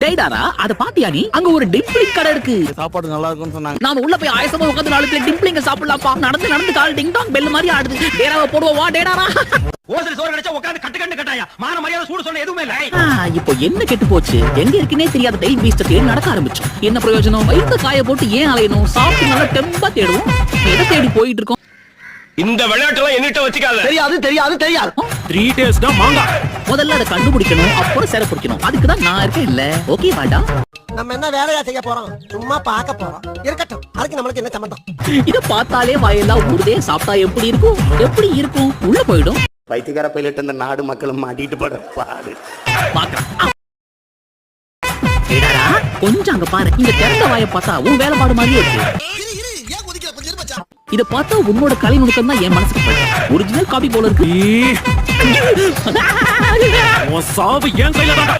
டேய்டாரா அத பாத்தியா நீ? அங்க ஒரு டிம்ப்ளிங் கடை இருக்கு. சாப்பாடு நல்லா இருக்கும்னு சொன்னாங்க. நாம உள்ள போய் ஆயசமா உட்கார்ந்து 4 பிளேட் டிம்ப்ளிங்க சாப்பிடலாம்ப்பா. நடந்து கால் டிங் டாங் பெல் மாதிரி ஆடுது. டேடாவ போடுவா வா டேடாரா. ஓசரி சோறு கிடைச்சா உட்கார்ந்து கட்டு கட்டாயா. மான மரியாதை சூடு சொன்ன எதுவுமே இல்ல. இப்போ என்ன கெட்டு போச்சு? எங்க இருக்குனே தெரியாத டெய்ல் பீஸ்ட் தேடி நடக்க ஆரம்பிச்சோம். என்ன பிரயோஜனம்? வயித்த காய போட்டு ஏன் அலையணும்? சாப்பிட்டு நல்லா டெம்பா தேடுவோம். எதை தேடி போயிட்டு இருக்கோம்? இந்த விளையாட்டுலாம் என்னட்ட வச்சுக்காத. தெரியாது 3 டேஸ் தான் மாங்கா. முதல்ல அதை கண்டுபிடிக்கணும், அப்புறம் சிற பிடிக்கணும். அதுக்கு தான் நான் இருக்கேன் இல்ல. ஓகே வாடா. நம்ம என்ன வேலையா செய்ய போறோம்? சும்மா பார்க்க போறோம். இருக்கட்டும். அதுக்கு நம்மளுக்கு என்ன சம்பந்தம்? இத பார்த்தாலே வாயெல்லாம் ஊறுதே. சாப்பிட்டா எப்படி இருக்கும்? உள்ள போயிடும். பைத்தியக்கார பைலட் அந்த நாடு மக்களும் மாட்டிட்டு பட பாடு. பாக்குறேன். டேடாரா கொஞ்சம் அங்க பாரு. இந்த திறந்த வாயை பார்த்தா உன் வேலைப்பாடு மாதிரியே இருக்கு. இத பார்த்தா உன்னோட கலை நுணுக்கம் தான் என் மனசுக்கு படுது. ஒரிஜினல் காப்பி போல இருக்கு. உன் சாவு என் கையில தான்.